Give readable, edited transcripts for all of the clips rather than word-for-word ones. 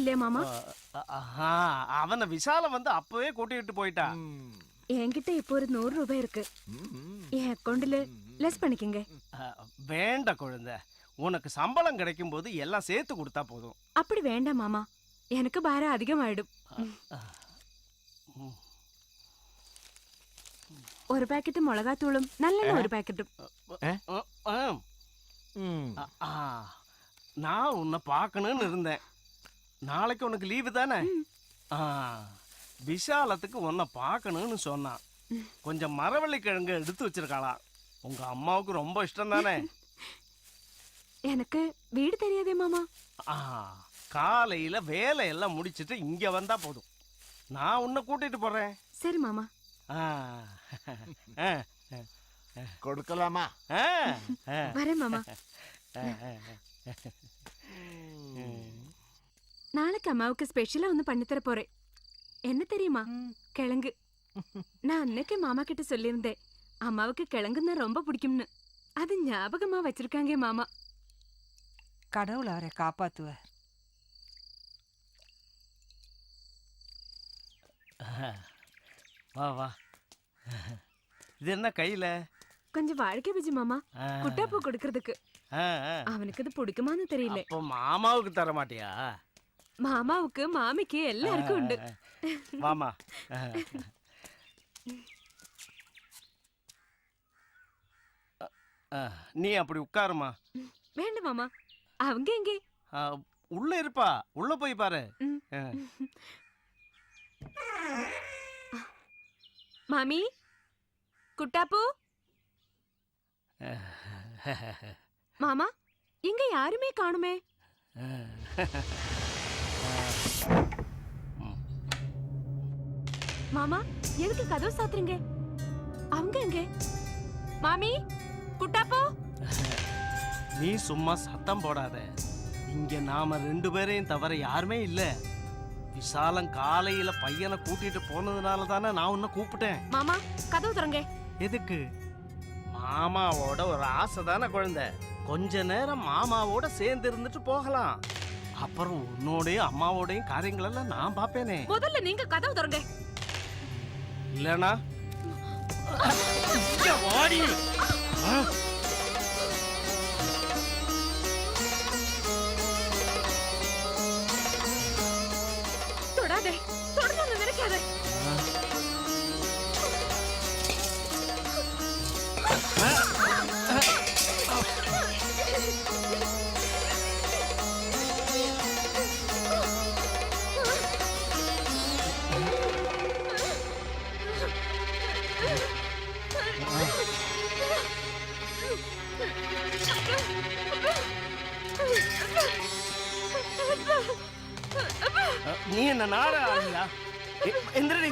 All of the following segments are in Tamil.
இல்லையா மாமா? அவன விசாலம் வந்து அப்பவே கூட்டிட்டு போயிட்டா. என்கிட்ட இப்போ ஒரு 100 ரூபாய் இருக்கு. என் அக்கௌண்ட்ல லெஸ் பண்ணிக்கங்க. வேண்ட குழந்தை, உனக்கு சம்பளம் கிடைக்கும் போது எல்லாம் சேர்த்து கொடுத்தா போதும். அப்படி வேண்டாம் மாமா, எனக்கு பாரம் அதிகமாயிடும். ஒரு பாக்கெட் மிளகாத்தூளும் நல்லெண்ணெய் ஒரு பாக்கெட்டும். நான் உன்னை பார்க்கணும்னு இருந்தேன். நாளைக்கு உனக்கு லீவு தானே? விஷாலத்துக்கு உன்னை பார்க்கணும்னு சொன்னான். கொஞ்சம் மரவள்ளி கிழங்கு எடுத்து வச்சிருக்காளா. உங்க அம்மாவுக்கு ரொம்ப இஷ்டம் தானே? எனக்கு வீடு தெரியாதே மாமா. காலையில வேலையெல்லாம் முடிச்சிட்டு இங்க வந்தா போதும். நான் உன்னை கூட்டிட்டு போறேன். சரி மாமா. கொடுக்கலாமா? வரேன் மாமா. நாளைக்கு அம்மாவுக்கு ஸ்பெஷலா ஒண்ணு பண்ணி தர போறேன். என்ன தெரியுமா? கிழங்கு. நான் அன்னைக்கு மாமா கிட்ட சொல்லியிருந்தேன், அம்மாவுக்கு கிழங்குன்னா ரொம்ப பிடிக்கும்னு. அது ஞாபகமா வச்சிருக்காங்க மாமா. கடவுள் அவரை காப்பாத்துவார். வா வா. இது என்ன கையில? கொஞ்சம் வாழ்க்கை பஜ்ஜி மாமா, குட்டாப்பூ கொடுக்கறதுக்கு. அவனுக்கு இது பிடிக்குமான்னு தெரியல. இப்போ மாமாவுக்கு தர மாட்டியா? மாமாவுக்கு மாமிக்கு எல்லாருக்கும் உண்டு. மாமா நீ அப்படி உட்காருமா. வேண்டாம் மாமா, அவங்க எங்கே? உள்ள இருப்பா, உள்ள போய் பாரு. மாமி, குட்டாப்பூ. மாமா, இங்க யாருமே காணுமே. மாமா, எதுக்கு கதவு சாத்துறீங்க? அவங்க எங்க? மாமி, குட்டாப்பூ. நீ சும்மா சத்தம் போடாத. இங்க நாம 2 பேரையும் தவிர யாருமே இல்ல. விசாலம் காலையில பையனை கூட்டிட்டு போனதுனால தானே நான் உன்னை கூப்பிட்டேன். மாமா, கதவு திறங்க. எதுக்கு? மாமாவோட ஒரு ஆசை தானே குழந்தை. கொஞ்ச நேரம் மாமாவோட சேர்ந்து இருந்துட்டு போகலாம். அப்புறம் உன்னோடையும் அம்மாவோடையும் காரியங்கள் எல்லாம் நான் பாப்பேனே. முதல்ல நீங்க கதவு திறங்க. இல்லனா தொடாதே, தொடர்ந்து நினைக்காதே. நீ என்ன நாட ஆளுங்களா? எந்திரடி.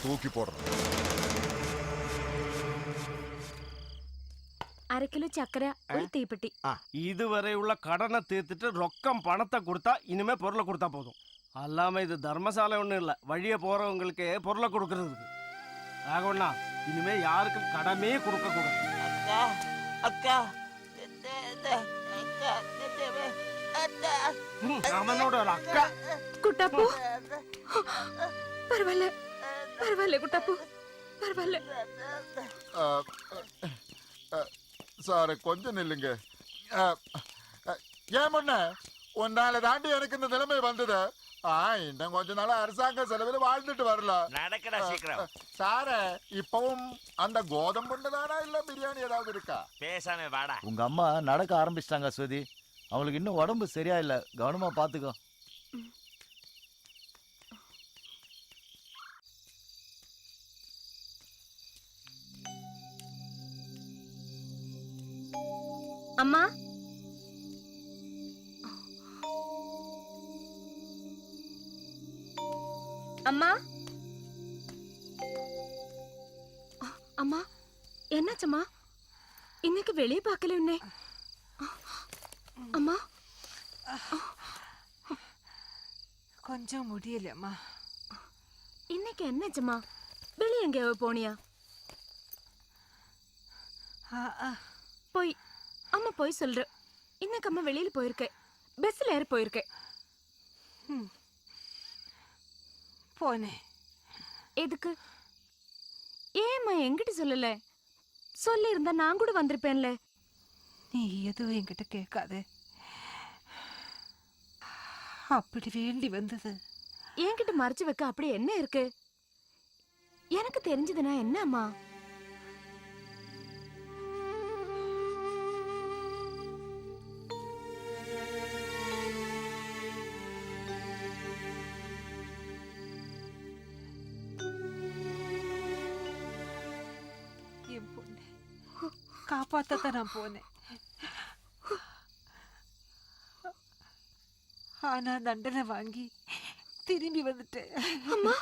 தூக்கி போடுறேன். 1/2 கிலோ சக்கரை, ஒரு தீப்பெட்டி. இதுவரை உள்ள கடனை தீர்த்துட்டு ரொக்கம் பணத்தை கொடுத்தா இனிமே பொருளை கொடுத்தா போதும். அல்லாம இது தர்மசாலை ஒண்ணும் இல்ல, வழிய போறவங்களுக்கு பொருளை கொடுக்கறதுக்கு. ஆகணும்னா இனிமே யாருக்கும் கடமே கொடுக்க கூடாது. அக்கா அக்கா அவனோட ஒரு அக்கா. குட்டாப்பூ, பரவாயில்ல பரவாயில்ல குட்டாப்பூ, பரவாயில்ல. சார் கொஞ்சம் நில்லுங்க. ஏன் முன்ன உன்னால தாண்டி எனக்கு இந்த நிலைமை வந்தது. இன்னும் கொஞ்ச நாள் அரசாங்க செலவில் வாழ்ந்துட்டு வரலாம். நடக்கடா சீக்கிரம். சார இப்பவும் அந்த கோதம்பு தானா இல்ல பிரியாணி ஏதாவது இருக்கா? பேசாம வாடா. உங்க அம்மா நடக்க ஆரம்பிச்சிட்டாங்க ஸ்வதி. அவளுக்கு இன்னும் உடம்பு சரியா இல்ல, கவனமா பாத்துக்கோ. அம்மா, அம்மா, அம்மா என்னாச்சம்மா? இன்னைக்கு வெளியே பார்க்கல உன்னே. அம்மா கொஞ்சம் முடியலம்மா. இன்னைக்கு என்னாச்சும்மா? வெளியே எங்கேயாவது போனியா? போய் அம்மா போய் சொல்ற. இன்னைக்கு அம்மா வெளியில போயிருக்கேன். பஸ்ல ஏறி போயிருக்கேன். போனேன். எதுக்கு? ஏம்மா என்கிட்ட சொல்லல? சொல்லி இருந்தா நான் கூட வந்திருப்பேன்ல. நீ எதுவும் என்கிட்ட கேட்காது. அப்படி வேண்டி வந்தது. என்கிட்ட மறைச்சு வைக்க அப்படி என்ன இருக்கு? எனக்கு தெரிஞ்சதுன்னா என்ன அம்மா? என் பொண்ணு காப்பாத்தத்தான் நான் போனேன். ஆனா தண்டனை வாங்கி திரும்பி வந்துட்டேன். அம்மா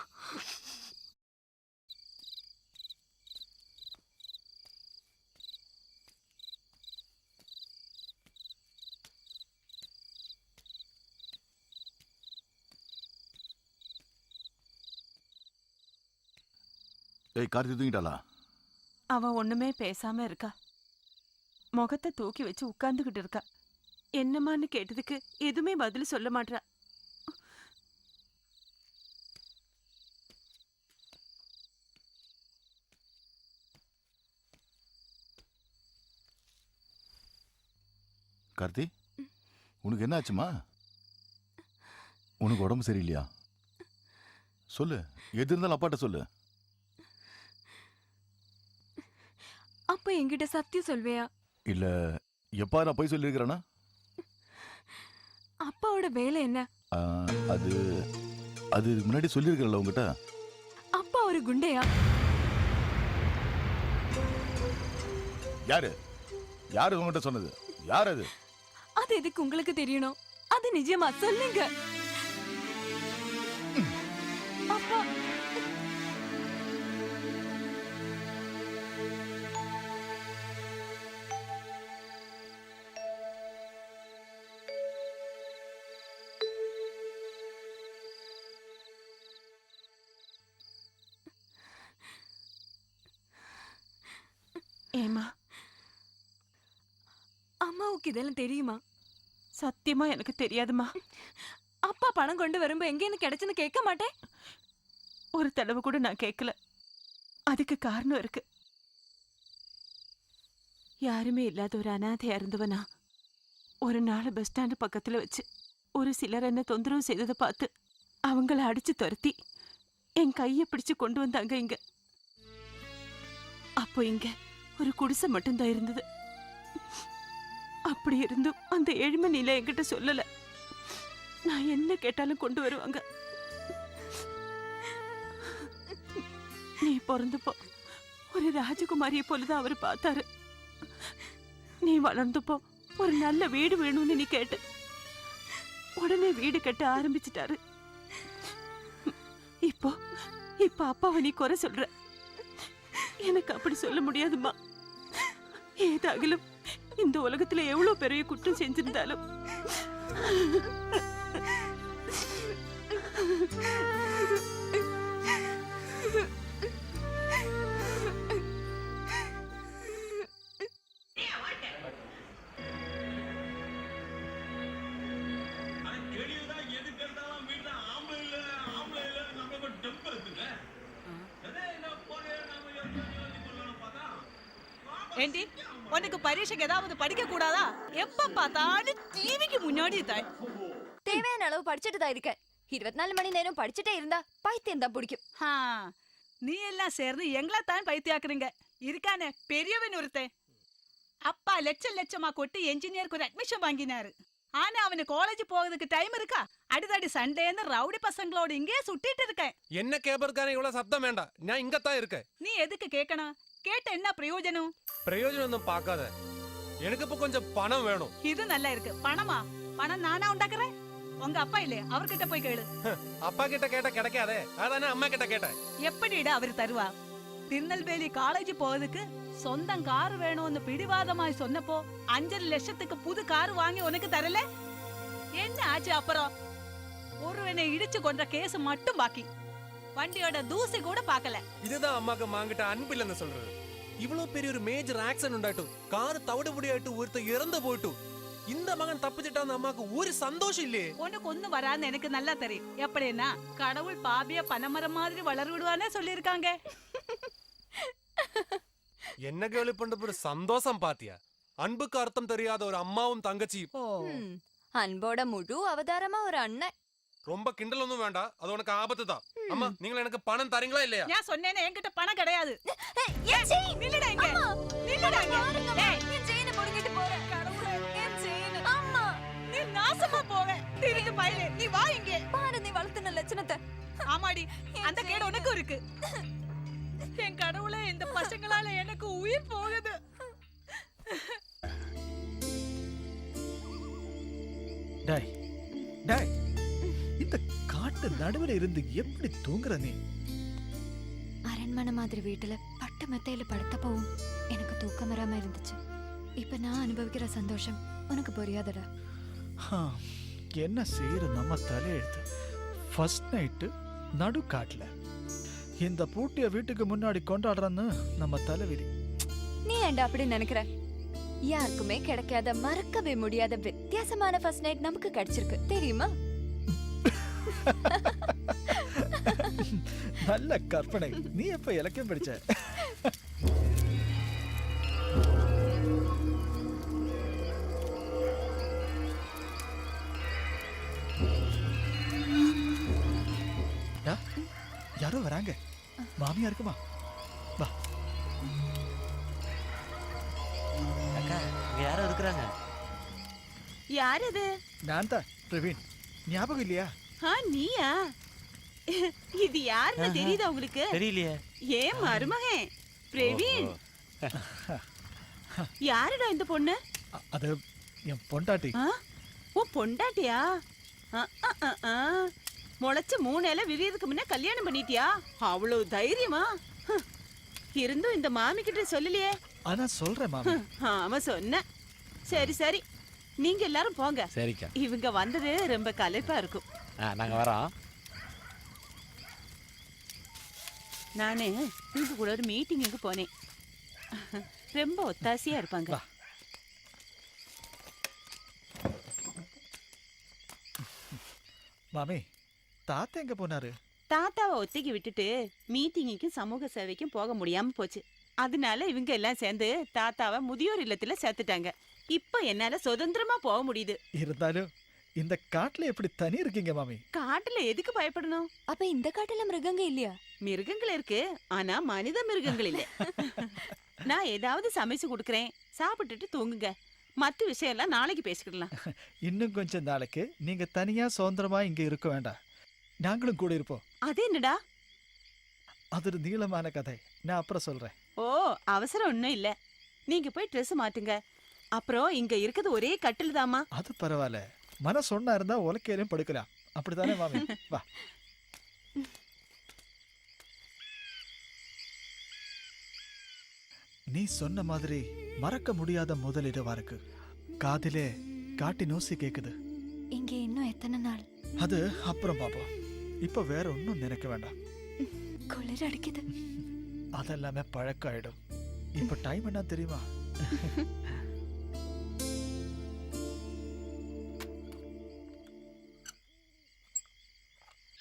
ஏய் கார்த்தி தூங்கிட்டாளா? அவ ஒண்ணுமே பேசாம இருக்கா. முகத்தை தூக்கி வச்சு உட்கார்ந்துகிட்டு இருக்கா. என்னமான்னு கேட்டதுக்கு எதுவுமே பதில் சொல்ல மாட்றா. கார்த்தி உனக்கு என்ன ஆச்சுமா? உனக்கு உடம்பு சரியில்லையா? சொல்லு, எது இருந்தாலும் அப்பாட்ட சொல்லு. அப்ப என்கிட்ட சத்தியம் சொல்வியா? இல்ல எப்பா நான் போய் சொல்லியிருக்கிறேன்னா? அப்பாவோட வேலை என்ன? அது அது இதுக்கு முன்னாடி சொல்லியிருக்கிறல்ல உங்ககிட்ட. அப்பா ஒரு குண்டையா? யாரு யாரு உங்ககிட்ட சொன்னது? யார் அது? அது எதுக்கு உங்களுக்கு தெரியணும்? அது நிஜமா சொல்லுங்க. அப்பா ஏமா அம்மாவுக்கு இதெல்லாம் தெரியுமா? சத்தியமா எனக்கு தெரியாதுமா. அப்பா பணம் கொண்டு வரும்போ எங்கேன்னு கிடைச்சுன்னு கேட்க மாட்டேன். ஒரு தடவை கூட நான் கேட்கல. அதுக்கு காரணம் இருக்கு. யாருமே இல்லாத ஒரு அனாதையா இருந்தவனா ஒரு நாள் பஸ் ஸ்டாண்டு பக்கத்துல வச்சு ஒரு சிலர் என்ன தொந்தரவு செய்ததை பார்த்து அவங்கள அடிச்சு துரத்தி என் கையை பிடிச்சு கொண்டு வந்தாங்க இங்க. அப்போ இங்க ஒரு குடிசை மட்டும்தான் இருந்தது. அப்படி இருந்தும் அந்த ஏழ்மை நிலை என்கிட்ட சொல்லல. நான் என்ன கேட்டாலும் கொண்டு வருவாங்க. நீ பிறந்தப்போ ஒரு ராஜகுமாரியை போலதான் அவரு பார்த்தாரு. நீ வளர்ந்தப்போ ஒரு நல்ல வீடு வேணும்னு நீ கேட்ட. உடனே வீடு கட்ட ஆரம்பிச்சிட்டாரு. இப்போ இப்ப அப்பாவை நீ குறை சொல்ற. எனக்கு அப்படி சொல்ல முடியாதுமா. ஏதாகிலும் இந்த உலகத்துல எவ்வளவு பெரிய குற்றம் செஞ்சிருந்தாலும் ஏண்டி உனக்கு பரீட்சைக்கு ஏதாவது படிக்க கூடாதா? எப்ப பார்த்தாலும் டிவிக்கு முன்னாடி தாய். தேவையான அளவு படிச்சுட்டு தான் இருக்கேன். 24 மணி நேரம் படிச்சுட்டே இருந்தா பைத்தியம் தான் பிடிக்கும். நீ எல்லாம் சேர்ந்து எங்களா தான் பைத்தியாக்குறீங்க. இருக்கானே பெரியவன் ஒருத்தன். அப்பா லட்சமா கொட்டி என்ஜினியருக்கு ஒரு அட்மிஷன் வாங்கினாரு. ஆனா அவனுக்கு காலேஜ் போகிறதுக்கு டைம் இருக்கா? அடிதடி சண்டேன்னு ரவுடி பசங்களோட இங்கே சுட்டிட்டு இருக்கேன். என்ன கேப்பதுக்கான இவ்வளவு சத்தம் வேண்டாம். நான் இங்கத்தான் இருக்கேன். நீ எதுக்கு கேட்கணும்? கேட்ட என்ன பிரயோஜனம்? பிரயோஜனம் ஒன்றும் பார்க்காத. எனக்கு இப்ப கொஞ்சம் பணம் வேணும். இது நல்லா இருக்கு. பணமா? பணம் நானா உண்டாக்குறேன். உங்க அப்பா இல்லையே, அவர்கிட்ட போய் கேளு. அப்பா கிட்ட கேட்ட கிடைக்காதே, அதானே அம்மா கிட்ட கேட்டேன். எப்படிடா அவர் தருவா? திருநெல்வேலி காலேஜ் போறதுக்கு சொந்தம் கார் வேணும்னு பிடிவாதமாய் சொன்னப்போ 5 லட்சத்துக்கு புது கார் வாங்கி உனக்கு தரல? என்ன ஆச்சு அப்புறம்? ஒருவனை இடிச்சு கொண்ட கேஸ் மட்டும் பாக்கி, வண்டியோட தூசி கூட பார்க்கல. இதுதான் அம்மாக்கு மாங்கிட்ட அன்பு இல்லைன்னு சொல்றது. இவ்வளவு பெரிய ஒரு மேஜர் ஆக்சிடென்ட் உண்டாட்டும், கார் தவிடுபடியாட்டு ஒருத்தர் இறந்து போயிட்டும், இந்த மகன் தப்பிச்சிட்டான்னு அம்மாக்கு ஒரு சந்தோஷம் இல்லையே. உனக்கு ஒண்ணு வரான்னு எனக்கு நல்லா தெரியும். எப்படின்னா கடவுள் பாபிய பனைமரம் மாதிரி வளர விடுவானே சொல்லிருக்காங்க. என்ன கேள்வி பண்ற ஒரு சந்தோஷம் பாத்தியா? அன்புக்கு அர்த்தம் தெரியாத ஒரு அம்மாவும் தங்கச்சி. அன்போட முழு அவதாரமா ஒரு அண்ணன். ரொம்ப கிண்டல் ஒன்றும் வேண்டாம், அது உனக்கு ஆபத்து தான். அம்மா, நீங்க எனக்கு பணம் தரீங்களா இல்லையா? நான் சொன்னேனே என்கிட்ட பணம் கிடையாது. நில்லுடா இங்க. நில்லுடா இங்க. ஏய், என் செயினை புடுங்கிட்டு போற. கடவுளே, என் செயின். அம்மா, நீ நாசமா போவே. திருட்டு பயலே, நீ வா இங்கே. பாரு நீ வளர்த்துன லட்சணத்தை. ஆமாடி, அந்த கேடு உனக்கும் இருக்கு. என் கடவுளே, இந்த பசங்களால எனக்கு உயிர் போகுது. டாய் டாய், இந்த காட்டு நடுவில் இருந்து எப்படி தூங்குற நீ? அரண்மனை மாதிரி வீட்டுல பட்டு மெத்தையில படுத்தப்பவும் எனக்கு தூக்கம் வராம இருந்துச்சு. இப்ப நான் அனுபவிக்கிற சந்தோஷம் உனக்கு புரியாதடா. என்ன செய்யற நம்ம தலையெழுத்து. ஃபர்ஸ்ட் நைட்டு நடு காட்டுல இந்த பூட்டிய வீட்டுக்கு முன்னாடி கொண்டாடுறன்னு நம்ம தலைவிதி. நீ ஏன்டா அப்படி நினைக்கிற? யாருக்குமே கிடைக்காத, மறக்கவே முடியாத வித்தியாசமான ஃபர்ஸ்ட் நைட் நமக்கு கிடைச்சிருக்கு தெரியுமா? நல்ல கற்பனை. நீ எப்ப இலக்கியம் படிச்ச? யாரோ வராங்க. மாமியா இருக்குமா? வா. அக்கா, இங்க யாரோ இருக்கிறாங்க. யார் இது? நான் தான் பிரவீன். ஞாபகம் இல்லையா? நீயா? இது யாருன்னு தெரியுதா உங்களுக்கு? தெரியலையே. ஏன் மருமகன் பிரவீன். யாருடா இந்த பொண்ணு? அது என் பொண்டாட்டி. ஓ, பொண்டாட்டியா? முளைச்ச 3 இலை விரியதுக்கு முன்ன கல்யாணம் பண்ணிட்டியா? அவ்வளவு தைரியமா? இருந்தும் இந்த மாமி கிட்ட சொல்லலையே. ஆனா சொல்றேன் மாமி. ஆமா சொன்ன. சரி சரி, நீங்க எல்லாரும் போங்க. சரிக்கா. இவங்க வந்தது ரொம்ப களைப்பா இருக்கும். நாங்க வரோம். நானு இவங்க கூட ஒரு மீட்டிங்குக்கு போனேன். ரொம்ப ஒத்தாசையா இருப்பாங்க. மாமி, தாத்தா எங்க போனாரு? தாத்தாவை ஒத்திக்கி விட்டுட்டு மீட்டிங்குக்கும் சமூக சேவைக்கும் போக முடியாம போச்சு. அதனால இவங்க எல்லாம் சேர்ந்து தாத்தாவை முதியோர் இல்லத்துல சேர்த்துட்டாங்க. இப்ப என்னால சுதந்திரமா போக முடியுது. இருந்தாலும் இந்த காட்டுல எப்படி தனி இருக்கீங்க மாமி? காட்டுல எதுக்கு பயப்படணும்? அப்ப இந்த காட்டுல மிருகங்க இல்லையா? மிருகங்கள் இருக்கு, ஆனா மனித மிருகங்கள் இல்ல. நான் ஏதாவது சமைச்சு கொடுக்கறேன், சாப்பிட்டுட்டு தூங்குங்க. மத்த விஷயம் எல்லாம் நாளைக்கு பேசிக்கிடலாம். இன்னும் கொஞ்சம் நாளைக்கு நீங்க தனியா சுதந்திரமா இங்க இருக்க வேண்டாம், நாங்களும் கூட இருப்போம். அது என்னடா? அது ஒரு நீளமான கதை, நான் அப்புறம் சொல்றேன். ஓ, அவசரம் ஒண்ணும் இல்ல. நீங்க போய் ட்ரெஸ் மாட்டுங்க. அப்புறம் இங்க இருக்கிறது ஒரே கட்டில் தாமா. அது பரவாயில்ல, மனசு ஒண்ணா இருந்தா உலக்கையிலும் படுக்கலாம். அப்படித்தானே மாமி? வா. நீ சொன்ன மாதிரி மறக்க முடியாத முதல் இரவா இருக்கு. காதிலே காட்டி நோசி கேக்குது. இங்க இன்னும் எத்தனை நாள்? அது அப்புறம் பாப்போம். இப்ப வேற ஒன்னும் நினைக்க வேண்டாம். குளிர் அடிக்குது. அதெல்லாமே பழக்கம் ஆயிடும். இப்ப டைம் என்ன தெரியுமா?